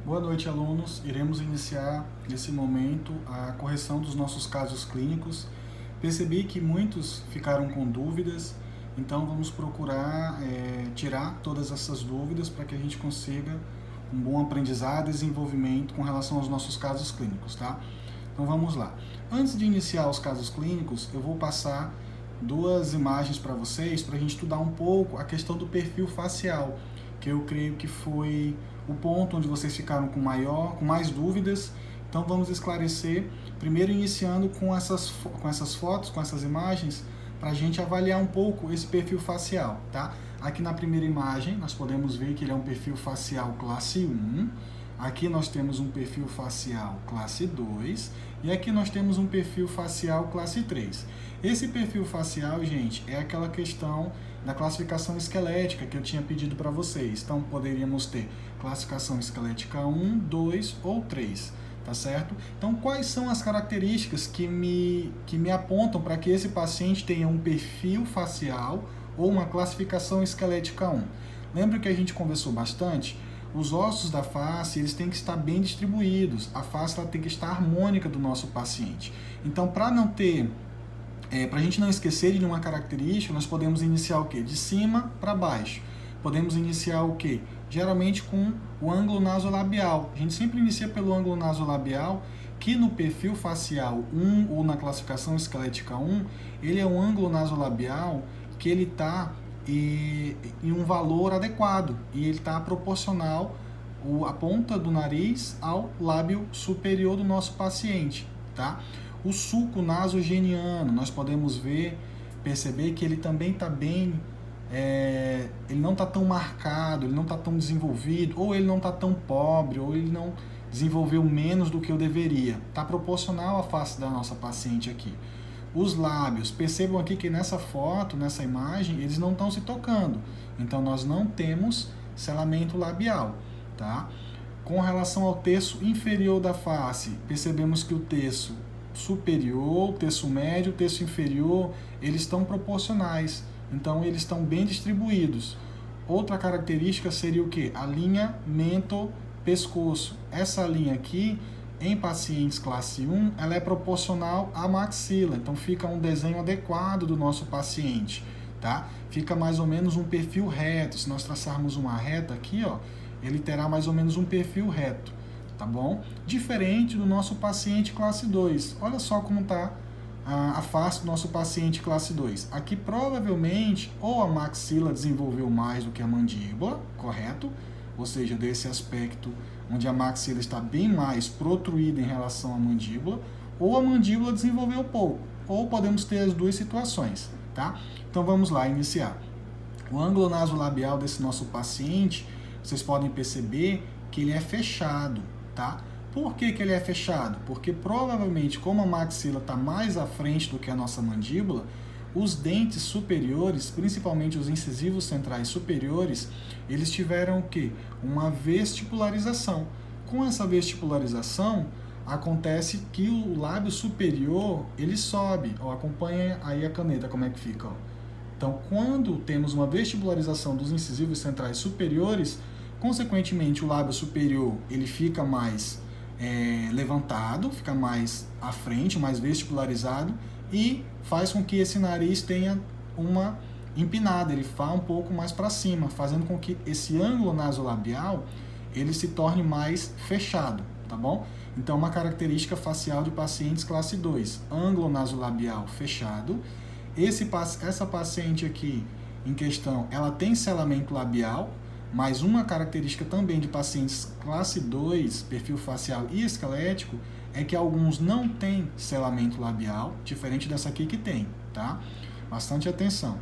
Boa noite, alunos. Iremos iniciar nesse momento a correção dos nossos casos clínicos. Percebi que muitos ficaram com dúvidas, então vamos procurar tirar todas essas dúvidas para que a gente consiga um bom aprendizado e desenvolvimento com relação aos nossos casos clínicos, tá? Então vamos lá. Antes de iniciar os casos clínicos, eu vou passar duas imagens para vocês, para a gente estudar um pouco a questão do perfil facial, que eu creio que foi o ponto onde vocês ficaram com mais dúvidas. Então vamos esclarecer, primeiro iniciando com essas fotos, com essas imagens, para a gente avaliar um pouco esse perfil facial, tá? Aqui na primeira imagem nós podemos ver que ele é um perfil facial classe 1, aqui nós temos um perfil facial classe 2 e aqui nós temos um perfil facial classe 3. Esse perfil facial, gente, é aquela questão da classificação esquelética que eu tinha pedido para vocês. Então poderíamos ter classificação esquelética 1, 2 ou 3, tá certo? Então quais são as características que me apontam para que esse paciente tenha um perfil facial ou uma classificação esquelética 1? Lembra que a gente conversou bastante? Os ossos da face, eles têm que estar bem distribuídos. A face ela tem que estar harmônica do nosso paciente. Então, para não ter, para a gente não esquecer de nenhuma característica, nós podemos iniciar o quê? De cima para baixo. Podemos iniciar o quê? Geralmente com o ângulo nasolabial. A gente sempre inicia pelo ângulo nasolabial, que no perfil facial 1 ou na classificação esquelética 1, ele é um ângulo nasolabial que ele está em um valor adequado e ele está proporcional a ponta do nariz ao lábio superior do nosso paciente, tá? O sulco nasogeniano, nós podemos perceber que ele também está bem, ele não está tão marcado, ele não está tão desenvolvido, ou ele não está tão pobre, ou ele não desenvolveu menos do que eu deveria. Está proporcional à face da nossa paciente aqui. Os lábios, percebam aqui que nessa foto, nessa imagem, eles não estão se tocando. Então, nós não temos selamento labial, tá? Com relação ao terço inferior da face, percebemos que o terço superior, o terço médio, o terço inferior, eles estão proporcionais. Então, eles estão bem distribuídos. Outra característica seria o quê? A linha mento-pescoço. Essa linha aqui, em pacientes classe 1, ela é proporcional à maxila, então fica um desenho adequado do nosso paciente, tá? Fica mais ou menos um perfil reto. Se nós traçarmos uma reta aqui, ó, ele terá mais ou menos um perfil reto, tá bom? Diferente do nosso paciente classe 2. Olha só como está a face do nosso paciente classe 2. Aqui provavelmente ou a maxila desenvolveu mais do que a mandíbula, correto? Ou seja, desse aspecto onde a maxila está bem mais protruída em relação à mandíbula, ou a mandíbula desenvolveu pouco, ou podemos ter as duas situações, tá? Então vamos lá, iniciar. O ângulo nasolabial desse nosso paciente, vocês podem perceber que ele é fechado, tá? Por que ele é fechado? Porque provavelmente, como a maxila está mais à frente do que a nossa mandíbula, os dentes superiores, principalmente os incisivos centrais superiores, eles tiveram o quê? Uma vestibularização. Com essa vestibularização, acontece que o lábio superior, ele sobe. Ó, acompanha aí a caneta, como é que fica. Ó. Então, quando temos uma vestibularização dos incisivos centrais superiores, consequentemente, o lábio superior ele fica mais levantado, fica mais à frente, mais vestibularizado, e faz com que esse nariz tenha uma empinada, ele vá um pouco mais para cima, fazendo com que esse ângulo nasolabial ele se torne mais fechado, tá bom? Então, uma característica facial de pacientes classe 2, ângulo nasolabial fechado. Essa paciente aqui em questão, ela tem selamento labial, mas uma característica também de pacientes classe 2, perfil facial e esquelético, é que alguns não têm selamento labial, diferente dessa aqui que tem, tá? Bastante atenção.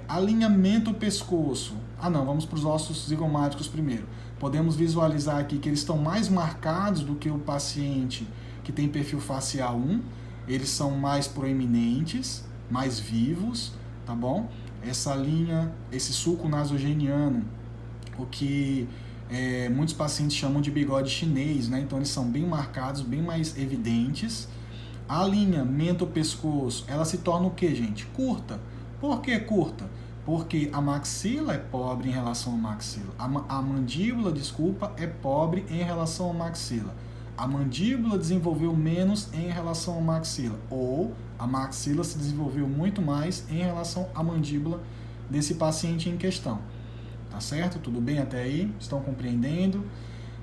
Alinhamento pescoço. Vamos para os ossos zigomáticos primeiro. Podemos visualizar aqui que eles estão mais marcados do que o paciente que tem perfil facial 1. Eles são mais proeminentes, mais vivos, tá bom? Essa linha, esse sulco nasogeniano, o que muitos pacientes chamam de bigode chinês, né? Então eles são bem marcados, bem mais evidentes. A linha mento-pescoço, ela se torna o que, gente? Curta. Por que curta? Porque a maxila é pobre em relação à maxila. A mandíbula, desculpa, é pobre em relação à maxila. A mandíbula desenvolveu menos em relação à maxila. Ou a maxila se desenvolveu muito mais em relação à mandíbula desse paciente em questão. Tá certo? Tudo bem até aí? Estão compreendendo?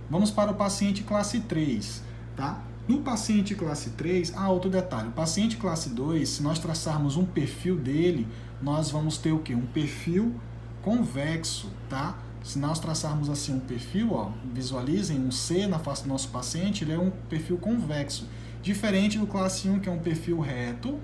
Vamos para o paciente classe 3, tá? No paciente classe 3, outro detalhe, o paciente classe 2, se nós traçarmos um perfil dele, nós vamos ter o quê? Um perfil convexo, tá? Se nós traçarmos assim um perfil, ó, visualizem um C na face do nosso paciente, ele é um perfil convexo, diferente do classe 1, que é um perfil reto,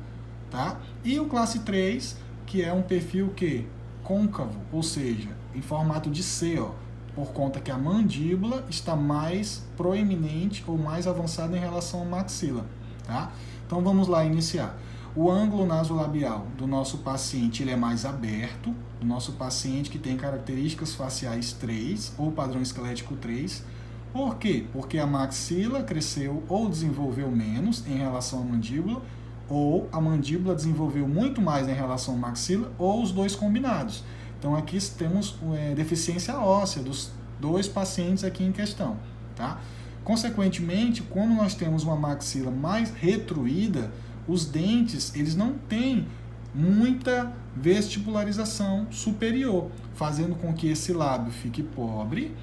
tá? E o classe 3, que é um perfil que côncavo, ou seja, em formato de C, ó, por conta que a mandíbula está mais proeminente ou mais avançada em relação à maxila, tá? Então vamos lá iniciar. O ângulo nasolabial do nosso paciente ele é mais aberto, do nosso paciente que tem características faciais 3 ou padrão esquelético 3. Por quê? Porque a maxila cresceu ou desenvolveu menos em relação à mandíbula, ou a mandíbula desenvolveu muito mais em relação à maxila, ou os dois combinados. Então aqui temos deficiência óssea dos dois pacientes aqui em questão, tá? Consequentemente, quando nós temos uma maxila mais retruída, os dentes eles não têm muita vestibularização superior, fazendo com que esse lábio fique pobre,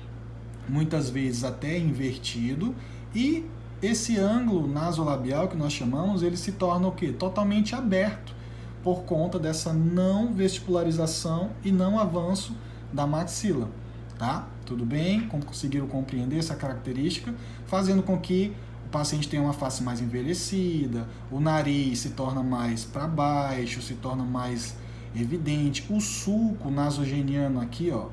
muitas vezes até invertido, e esse ângulo nasolabial que nós chamamos, ele se torna o quê? Totalmente aberto, por conta dessa não vestibularização e não avanço da maxila, tá? Tudo bem? Conseguiram compreender essa característica? Fazendo com que o paciente tenha uma face mais envelhecida, o nariz se torna mais para baixo, se torna mais evidente, o sulco nasogeniano aqui, ó,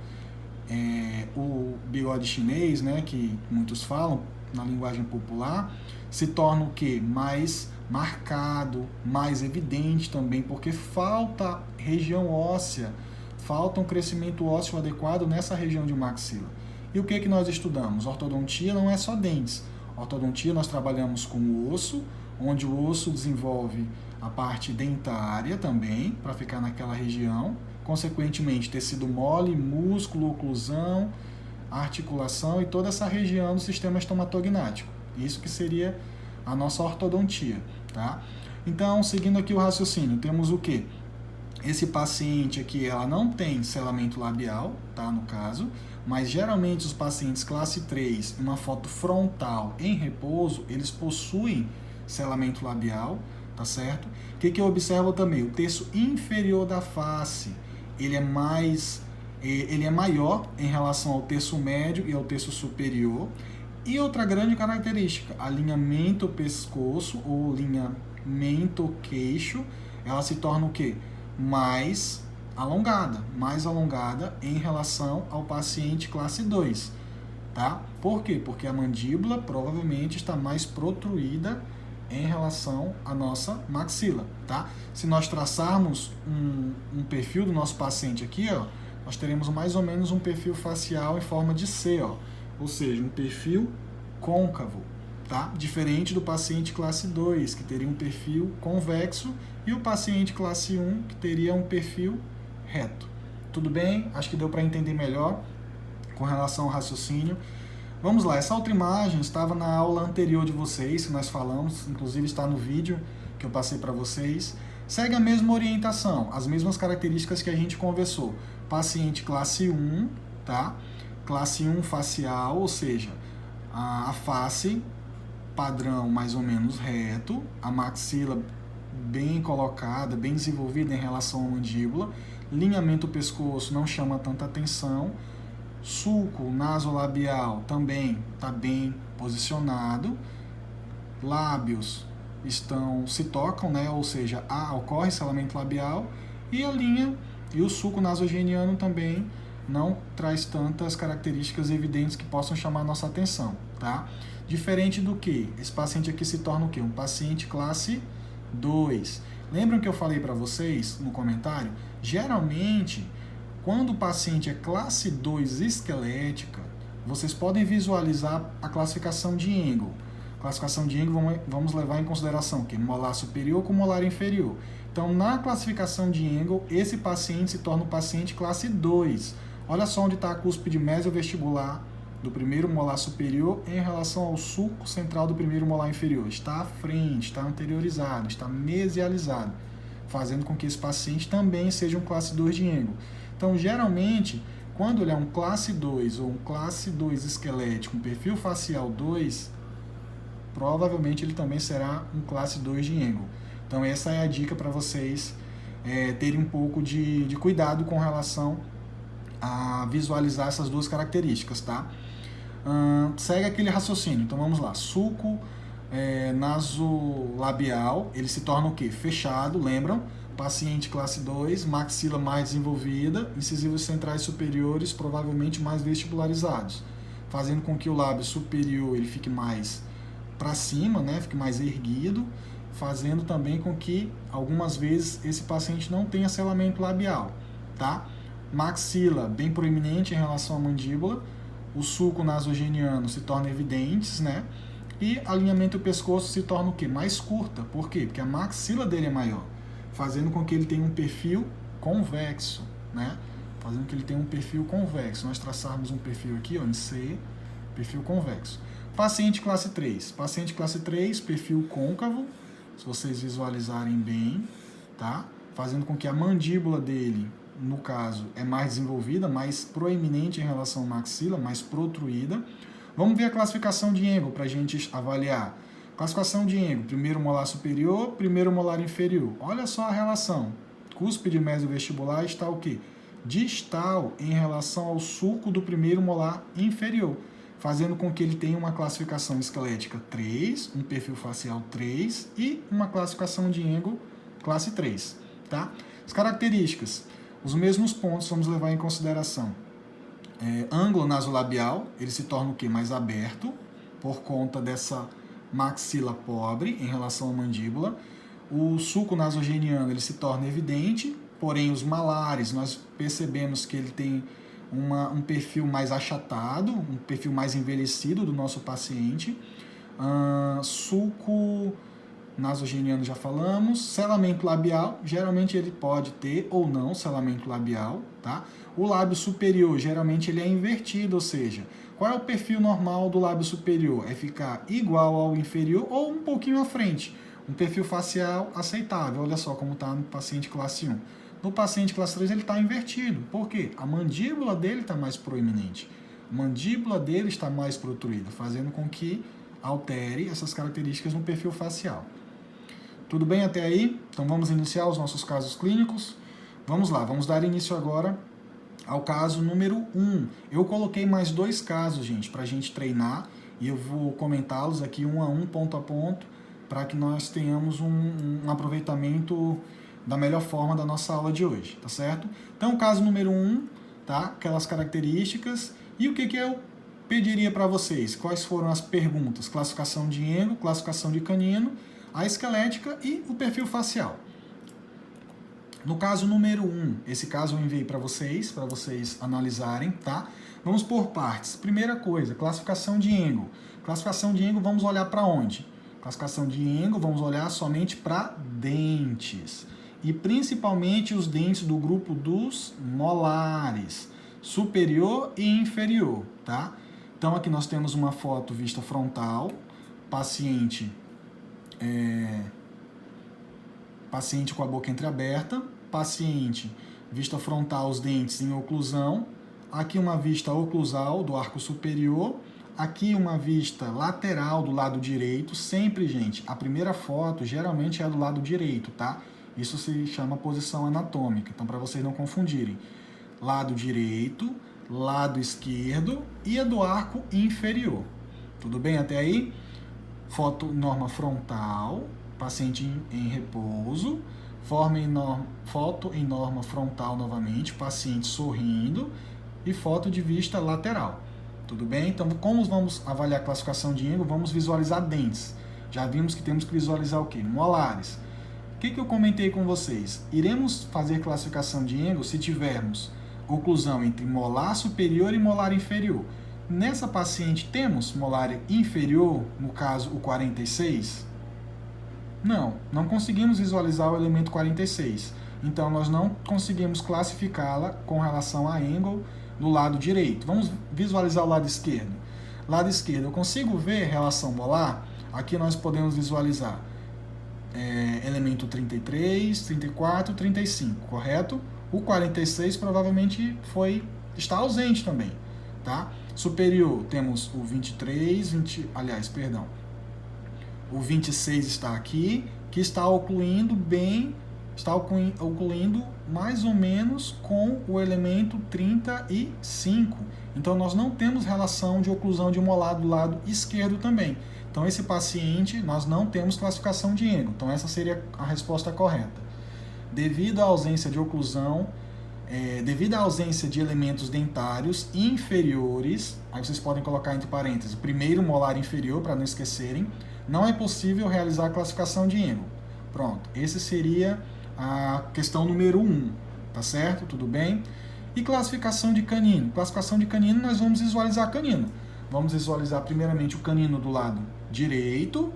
o bigode chinês, né, que muitos falam na linguagem popular, se torna o quê? Mais marcado, mais evidente também, porque falta região óssea, falta um crescimento ósseo adequado nessa região de maxila. E o que nós estudamos? Ortodontia não é só dentes. Ortodontia nós trabalhamos com o osso, onde o osso desenvolve a parte dentária também, para ficar naquela região. Consequentemente, tecido mole, músculo, oclusão, articulação e toda essa região do sistema estomatognático. Isso que seria a nossa ortodontia, tá? Então, seguindo aqui o raciocínio, temos o quê? Esse paciente aqui, ela não tem selamento labial, tá, no caso, mas geralmente os pacientes classe 3, uma foto frontal em repouso, eles possuem selamento labial, tá certo? O que eu observo também? O terço inferior da face, ele é maior em relação ao terço médio e ao terço superior. E outra grande característica, alinhamento pescoço ou alinhamento queixo, ela se torna o quê? Mais alongada em relação ao paciente classe 2, tá? Por quê? Porque a mandíbula provavelmente está mais protruída em relação à nossa maxila, tá? Se nós traçarmos um perfil do nosso paciente aqui, ó, nós teremos mais ou menos um perfil facial em forma de C, ó, ou seja, um perfil côncavo, tá? Diferente do paciente classe 2, que teria um perfil convexo, e o paciente classe 1, que teria um perfil reto. Tudo bem? Acho que deu para entender melhor com relação ao raciocínio. Vamos lá, essa outra imagem estava na aula anterior de vocês, que nós falamos, inclusive está no vídeo que eu passei para vocês. Segue a mesma orientação, as mesmas características que a gente conversou. Paciente classe 1, tá? Classe 1 facial, ou seja, a face padrão mais ou menos reto, a maxila bem colocada, bem desenvolvida em relação à mandíbula, alinhamento pescoço não chama tanta atenção, sulco nasolabial também está bem posicionado, lábios se tocam, né? Ou seja, ocorre selamento labial, e a linha e o sulco nasogeniano também não traz tantas características evidentes que possam chamar a nossa atenção, tá? Diferente do que? Esse paciente aqui se torna o quê? Um paciente classe 2. Lembram que eu falei para vocês no comentário? Geralmente, quando o paciente é classe 2 esquelética, vocês podem visualizar a classificação de Engel. Classificação de Engel, vamos levar em consideração que molar superior com molar inferior. Então, na classificação de Engel, esse paciente se torna um paciente classe 2. Olha só onde está a cúspide mesovestibular do primeiro molar superior em relação ao sulco central do primeiro molar inferior. Está à frente, está anteriorizado, está mesializado, fazendo com que esse paciente também seja um classe 2 de Engel. Então, geralmente, quando ele é um classe 2 ou um classe 2 esquelético, um perfil facial 2, provavelmente ele também será um classe 2 de Engel. Então, essa é a dica para vocês terem um pouco de cuidado com relação a visualizar essas duas características, tá? Segue aquele raciocínio. Então, vamos lá. Sulco nasolabial, ele se torna o quê? Fechado, lembram? Paciente classe 2, maxila mais desenvolvida, incisivos centrais superiores provavelmente mais vestibularizados, fazendo com que o lábio superior ele fique mais para cima, né? Fique mais erguido, fazendo também com que algumas vezes esse paciente não tenha selamento labial, tá? Maxila bem proeminente em relação à mandíbula, o sulco nasogeniano se torna evidentes, né? E alinhamento do pescoço se torna o quê? Mais curta. Por quê? Porque a maxila dele é maior, fazendo com que ele tenha um perfil convexo, né? Fazendo com que ele tenha um perfil convexo. Nós traçarmos um perfil aqui, ó, em C, perfil convexo. Paciente classe 3. Paciente classe 3, perfil côncavo, se vocês visualizarem bem, tá? Fazendo com que a mandíbula dele, no caso, é mais desenvolvida, mais proeminente em relação à maxila, mais protruída. Vamos ver a classificação de Engel para a gente avaliar. Classificação de Engel, primeiro molar superior, primeiro molar inferior. Olha só a relação. Cúspide mesovestibular está o quê? Distal em relação ao sulco do primeiro molar inferior, fazendo com que ele tenha uma classificação esquelética 3, um perfil facial 3 e uma classificação de Engel classe 3, tá? As características, os mesmos pontos vamos levar em consideração. Ângulo nasolabial, ele se torna o quê? Mais aberto, por conta dessa maxila pobre em relação à mandíbula. O sulco nasogeniano, ele se torna evidente, porém os malares, nós percebemos que ele tem um perfil mais achatado, um perfil mais envelhecido do nosso paciente. Sulco nasogeniano já falamos. Selamento labial, geralmente ele pode ter ou não selamento labial, tá? O lábio superior, geralmente ele é invertido, ou seja, qual é o perfil normal do lábio superior? É ficar igual ao inferior ou um pouquinho à frente. Um perfil facial aceitável, olha só como está no paciente classe 1. No paciente classe 3 ele está invertido. Por quê? A mandíbula dele está mais proeminente. A mandíbula dele está mais protruída, fazendo com que altere essas características no perfil facial. Tudo bem até aí? Então vamos iniciar os nossos casos clínicos. Vamos lá, vamos dar início agora ao caso número 1. Eu coloquei mais 2 casos, gente, para a gente treinar, e eu vou comentá-los aqui um a um, ponto a ponto, para que nós tenhamos um aproveitamento da melhor forma da nossa aula de hoje, tá certo? Então, caso número 1, tá? Aquelas características. E o que eu pediria para vocês? Quais foram as perguntas? Classificação de Engel, classificação de canino, a esquelética e o perfil facial. No caso número 1, esse caso eu enviei para vocês analisarem, tá? Vamos por partes. Primeira coisa, classificação de Engel. Classificação de Engel, vamos olhar para onde? Classificação de Engel, vamos olhar somente para dentes. E principalmente os dentes do grupo dos molares, superior e inferior, tá? Então aqui nós temos uma foto vista frontal, paciente com a boca entreaberta, paciente vista frontal, os dentes em oclusão, aqui uma vista oclusal do arco superior, aqui uma vista lateral do lado direito, sempre, gente, a primeira foto geralmente é do lado direito, tá? Isso se chama posição anatômica, então para vocês não confundirem. Lado direito, lado esquerdo e a do arco inferior. Tudo bem até aí? Foto norma frontal, paciente em repouso, foto em norma frontal novamente, paciente sorrindo e foto de vista lateral. Tudo bem? Então, como vamos avaliar a classificação de Engel? Vamos visualizar dentes. Já vimos que temos que visualizar o quê? Molares. O que eu comentei com vocês? Iremos fazer classificação de Engel se tivermos oclusão entre molar superior e molar inferior. Nessa paciente temos molar inferior, no caso o 46? Não conseguimos visualizar o elemento 46. Então nós não conseguimos classificá-la com relação a angle do lado direito. Vamos visualizar o lado esquerdo. Lado esquerdo, eu consigo ver relação molar? Aqui nós podemos visualizar elemento 33, 34, 35, correto? O 46 provavelmente está ausente também, tá? Superior, temos o 23, o 26 está aqui, que está ocluindo mais ou menos com o elemento 35. Então nós não temos relação de oclusão de molar do lado esquerdo também. Então esse paciente nós não temos classificação de angle. Então essa seria a resposta correta. Devido à ausência de oclusão, devido à ausência de elementos dentários inferiores, aí vocês podem colocar entre parênteses, primeiro molar inferior, para não esquecerem, não é possível realizar a classificação de angle. Pronto, esse seria a questão número 1, tá certo? Tudo bem? E classificação de canino? Classificação de canino, nós vamos visualizar canino. Vamos visualizar primeiramente o canino do lado direito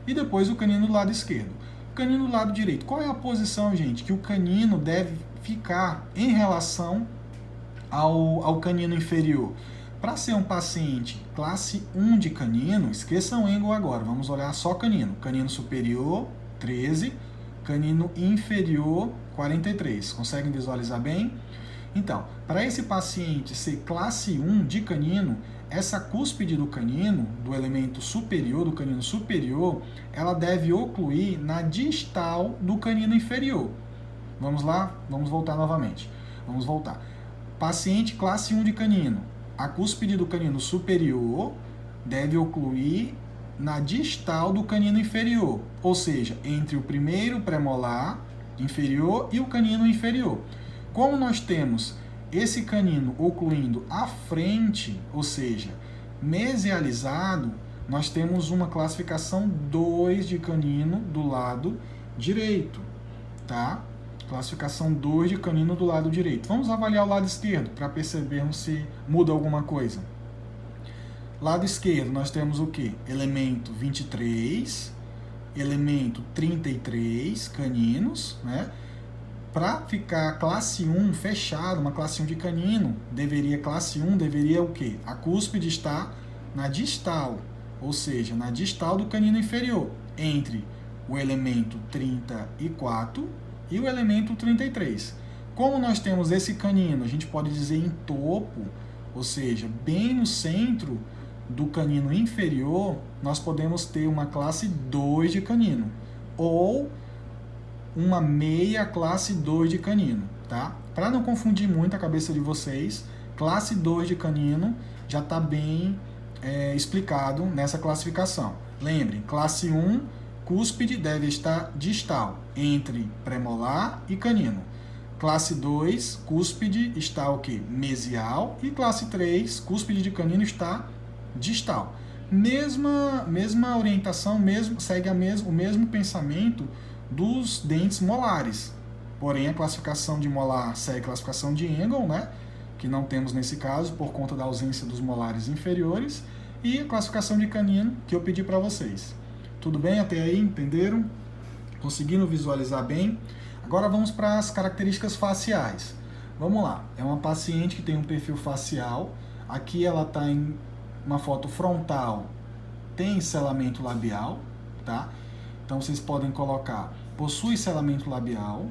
e depois o canino do lado esquerdo. Canino do lado direito, qual é a posição, gente, que o canino deve ficar em relação ao canino inferior? Para ser um paciente classe 1 de canino, esqueçam o angle agora, vamos olhar só canino. Canino superior, 13, canino inferior, 43. Conseguem visualizar bem? Então, para esse paciente ser classe 1 de canino, essa cúspide do canino, do elemento superior, do canino superior, ela deve ocluir na distal do canino inferior. Vamos lá? Vamos voltar novamente. Vamos voltar. Paciente classe 1 de canino, a cúspide do canino superior deve ocluir na distal do canino inferior, ou seja, entre o primeiro premolar inferior e o canino inferior. Como nós temos esse canino ocluindo à frente, ou seja, mesializado, nós temos uma classificação 2 de canino do lado direito, tá? Classificação 2 de canino do lado direito. Vamos avaliar o lado esquerdo para percebermos se muda alguma coisa. Lado esquerdo nós temos o que? Elemento 23, elemento 33 caninos, né? Para ficar classe 1 fechado, uma classe 1 de canino, classe 1 deveria o quê? A cúspide está na distal, ou seja, na distal do canino inferior, entre o elemento 34 e o elemento 33. Como nós temos esse canino, a gente pode dizer em topo, ou seja, bem no centro do canino inferior, nós podemos ter uma classe 2 de canino, ou uma meia classe 2 de canino, tá? Para não confundir muito a cabeça de vocês, classe 2 de canino já está bem explicado nessa classificação. Lembrem, classe 1, cúspide deve estar distal, entre premolar e canino. Classe 2, cúspide está o quê? Mesial. E classe 3, cúspide de canino está distal. Mesma orientação, segue o mesmo pensamento dos dentes molares. Porém, a classificação de molar segue a classificação de angle, né? Que não temos nesse caso por conta da ausência dos molares inferiores, e a classificação de canino que eu pedi para vocês. Tudo bem até aí? Entenderam? Conseguindo visualizar bem? Agora vamos para as características faciais. Vamos lá. É uma paciente que tem um perfil facial. Aqui ela está em uma foto frontal, tem selamento labial, tá? Então vocês podem colocar, possui selamento labial.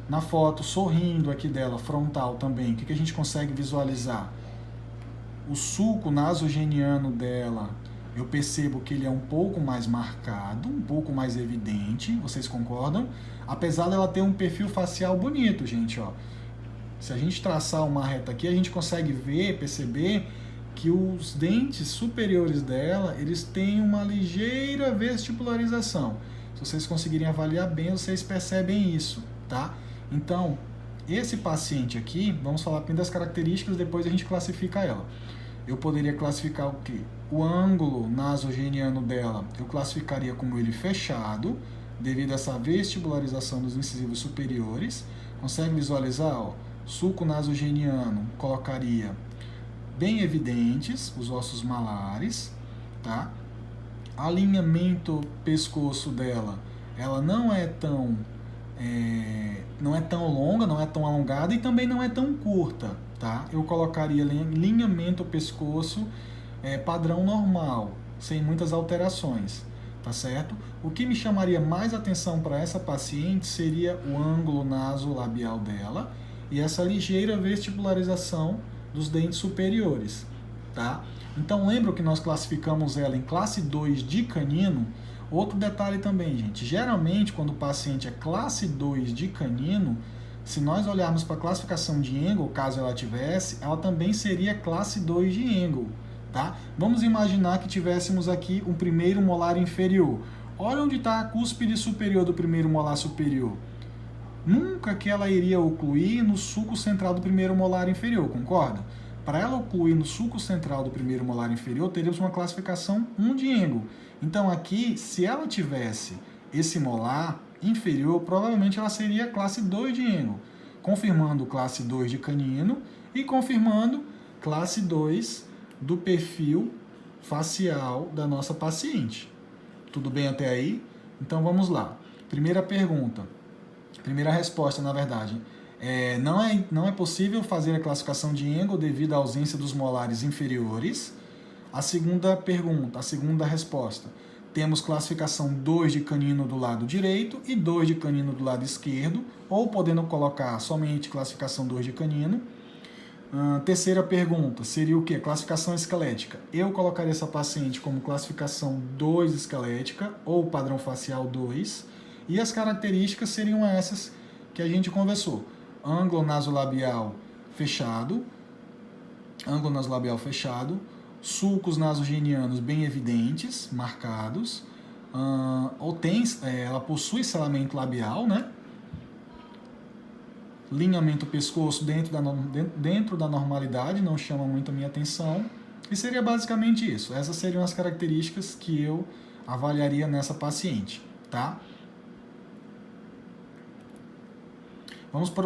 Na foto sorrindo aqui dela, frontal também, o que a gente consegue visualizar? O sulco nasogeniano dela, eu percebo que ele é um pouco mais marcado, um pouco mais evidente, vocês concordam? Apesar dela ter um perfil facial bonito, gente, ó. Se a gente traçar uma reta aqui, a gente consegue perceber que os dentes superiores dela, eles têm uma ligeira vestibularização. Se vocês conseguirem avaliar bem, vocês percebem isso, tá? Então, esse paciente aqui, vamos falar bem das características, depois a gente classifica ela. Eu poderia classificar o quê? O ângulo nasogeniano dela, eu classificaria como ele fechado, devido a essa vestibularização dos incisivos superiores. Consegue visualizar? Ó, sulco nasogeniano, colocaria bem evidentes, os ossos malares, tá? Alinhamento pescoço dela, ela não é tão longa, não é tão alongada e também não é tão curta, tá? Eu colocaria alinhamento pescoço padrão normal, sem muitas alterações, tá certo? O que me chamaria mais atenção para essa paciente seria o ângulo nasolabial dela e essa ligeira vestibularização dos dentes superiores, tá? Então lembra que nós classificamos ela em classe 2 de canino? Outro detalhe também, gente, geralmente quando o paciente é classe 2 de canino, se nós olharmos para a classificação de Engel, caso ela tivesse, ela também seria classe 2 de Engel, tá? Vamos imaginar que tivéssemos aqui um primeiro molar inferior. Olha onde está a cúspide superior do primeiro molar superior. Nunca que ela iria ocluir no sulco central do primeiro molar inferior, concorda? Para ela ocluir no sulco central do primeiro molar inferior, teríamos uma classificação 1 de Engel. Então aqui, se ela tivesse esse molar inferior, provavelmente ela seria classe 2 de Engel, confirmando classe 2 de canino e confirmando classe 2 do perfil facial da nossa paciente. Tudo bem até aí? Então vamos lá. Primeira pergunta. Primeira resposta, na verdade. Não é possível fazer a classificação de Engel devido à ausência dos molares inferiores. A segunda pergunta, a segunda resposta. Temos classificação 2 de canino do lado direito e 2 de canino do lado esquerdo, ou podendo colocar somente classificação 2 de canino. Terceira pergunta, seria o quê? Classificação esquelética. Eu colocaria essa paciente como classificação 2 esquelética, ou padrão facial 2, e as características seriam essas que a gente conversou. Ângulo nasolabial fechado, sulcos nasogenianos bem evidentes, marcados, ela possui selamento labial, né? Linhamento pescoço dentro da normalidade, não chama muito a minha atenção. E seria basicamente isso. Essas seriam as características que eu avaliaria nessa paciente, tá? Vamos para o